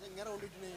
ഇങ്ങനെ ഓടിയിട്ടേ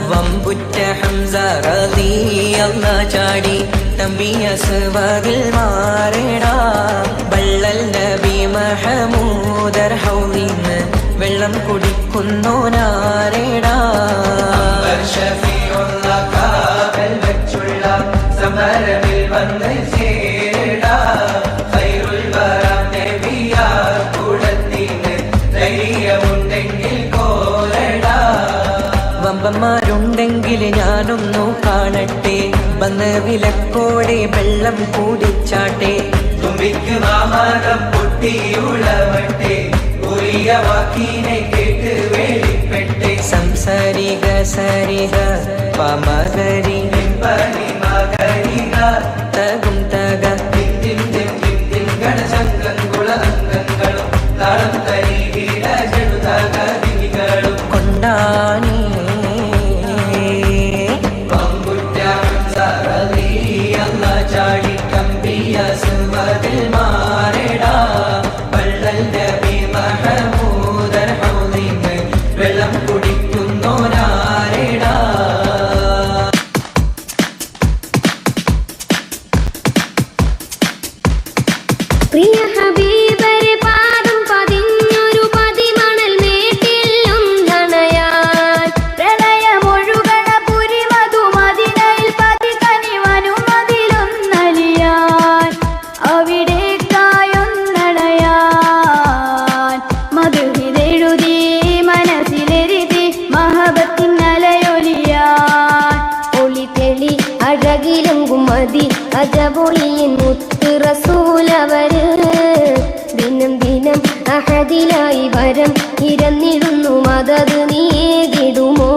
വമ്പുറ്റ ഹംസ റളിയല്ലാഹു ചാടി തമ്പിയ സുവദിൽ മാറേടാ ബള്ളൽ നബി മഹമൂദർ ഹൗലിന്ന് വെള്ളം കുടിക്കുന്നോനാരേടാ സമരമിൽ വന്ന് ചേരടാ ഖൈറുൽ വറാ നബിയാ കുടത്തിന് ധൈര്യമുണ്ടെങ്കിൽ കോരടാ വമ്പന്മാരുണ്ടെങ്കിൽ ഞാനൊന്നു കാണട്ടെ വന്ന് വിലക്കോടെ വെള്ളം കൂടിച്ചാട്ടെ തുമ്പിക്ക് മാമകം പൊട്ടിയുളവട്ടെ ഉറിയ വാക്കിനെ കേട്ട് വേളിപ്പെട്ടെ സംസാരിക സരിക പമകരി തകും തക ഗണശങ്കങ്കുള അംഗങ്ങളും താളം തരികിട ജടുതക ദിനികളും കൊണ്ടാണി ചാടി കമ്പിയ സുവദിൽ മാറടാ വള്ളൽ നബി മഹമൂദർ ഹൗലിന്ന് വെള്ളം കുടിക്കുന്നോനാരടാ പ്രിയ ഹബീബരെ പാദം പതിഞ്ഞൊരു പതിമണൽ മേട്ടിലും ധനയാൻ പ്രളയമൊഴുകണ പുരിമധു മദിനയിൽ പതികനിവനും അതിലൊന്നലിയാൻ അവിടേക്കായൊന്നണയാൻ മധുഹിതെഴുതി മനസ്സിലെരുതി മഹബത്തിൻ അലയൊലിയാൻ ഒളി തെളി അഴകിലെങ്കും മതി അജപൊളിയിൻ മുത്ത് റസൂലവര് ദിനം ദിനം അഹദിലായി വരം ഇരന്നിടുന്നു മദത് നീകിടുമോ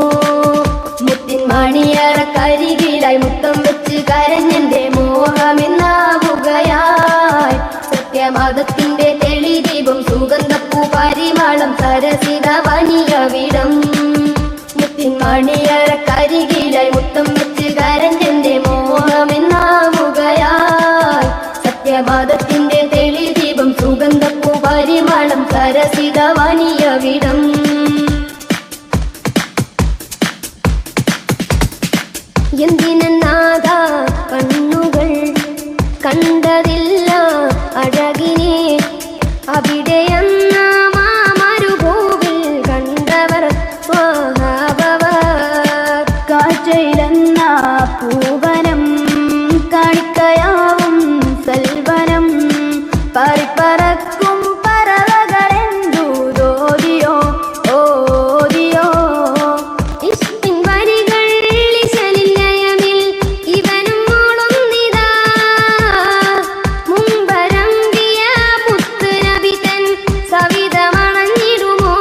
മുത്തിൻ മണിയറക്കരികിലായി മുത്തം വെച്ച് കരഞ്ഞെന്റെ മോഹമെന്നാവുകയായി സത്യമതത്തിന്റെ തെളിദീപം സുഗന്ധപ്പൂ പരിമളം സരസിത വനിയവിടം മുത്തിൻ മണിയറക്കരികിലായി മുത്തം വെച്ച് കരഞ്ഞെന്റെ മോഹമെന്നാവുകയായി സത്യമതത്തിന്റെ തെളിദീപം സുഗന്ധപ്പൂ പരിമളം സരസിത വനിയവിടം എന്തിനാഥ കണ്ണുകൾ കണ്ടതില്ല അഴകിനെ അവിടെയെന്ന മാമരുഭൂവിൽ കണ്ടവർ സ്വഭാവവർ കാഴ്ചയിലെന്ന പൂവനം കാണിക്കയാവും സൽവനം പരിപ്പറക്കും പറവകളെന്തു തോതിയോ ഓതിയോ ഇഷ്ടിൻ വരികൾ ഇശലില്ലയമിൽ ഇവനും മോളുന്നിതാ മുമ്പരമ്പിയ മുത്ത് നബിതൻ സവിതമണഞ്ഞിടുമോ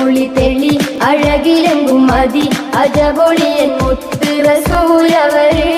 ഒളി തെളി അഴകിലെങ്കും മതി അജപൊളിയൻ മുത്ത് റസൂലവര്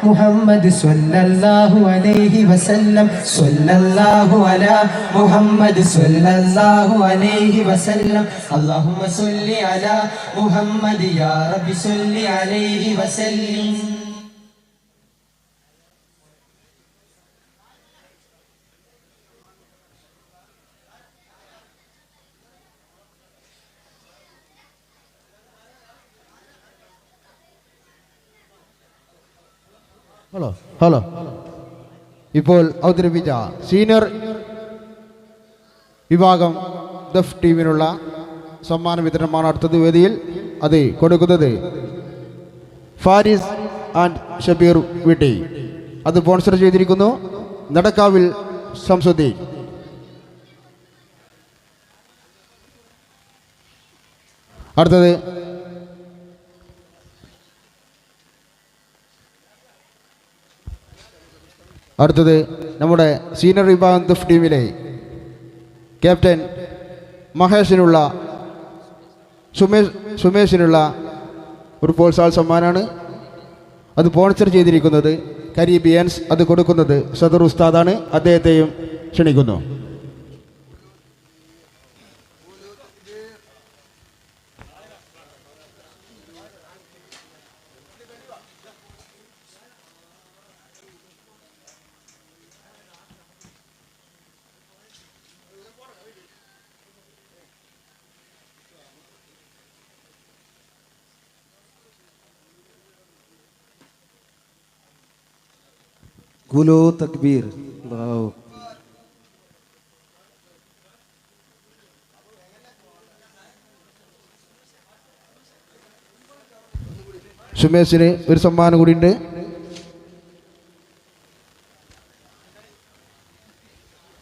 محمد صلى الله عليه وسلم صلى الله على محمد صلى الله عليه وسلم اللهم صل على محمد يا رب صل عليه وسلم ഹലോ ഇപ്പോൾ അവതരിപ്പിച്ച സീനിയർ വിഭാഗം ദഫ് ടീമിനുള്ള സമ്മാന വിതരണമാണ് അടുത്തത് വേദിയിൽ അത് കൊടുക്കുന്നത് ഫാരിസ് ആൻഡ് ഷബീർ വീട്ടി അത് സ്പോൺസർ ചെയ്തിരിക്കുന്നു നടക്കാവിൽ ശംസുദ്ദീൻ. അടുത്തത് നമ്മുടെ സീനിയർ വിഭാഗം ദഫ് ടീമിലെ ക്യാപ്റ്റൻ മഹേഷിനുള്ള സുമേഷിനുള്ള ഒരു പ്രോത്സാഹന സമ്മാനമാണ്. അത് സ്പോൺസർ ചെയ്തിരിക്കുന്നത് കരീബിയൻസ്. അത് കൊടുക്കുന്നത് സദർ ഉസ്താദാണ്. അദ്ദേഹത്തെയും ക്ഷണിക്കുന്നു. गुलो तकबीर वाओ സുമേഷിന് ഒരു സമ്മാനം കൂടിയുണ്ട്.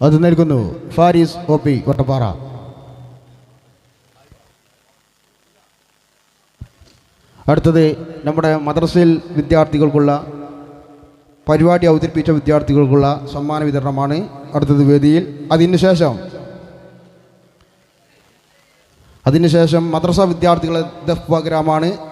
അത് നൽകുന്നു ഫാരിസ് OP കൊട്ടപ്പാറ. അടുത്തത് നമ്മുടെ മദ്രസയിൽ വിദ്യാർത്ഥികൾക്കുള്ള പരിപാടി അവതരിപ്പിച്ച വിദ്യാർത്ഥികൾക്കുള്ള സമ്മാന വിതരണമാണ് അടുത്തത് വേദിയിൽ. അതിനുശേഷം മദ്രസ വിദ്യാർത്ഥികളെ ദഫ് പ്രോഗ്രാമാണ്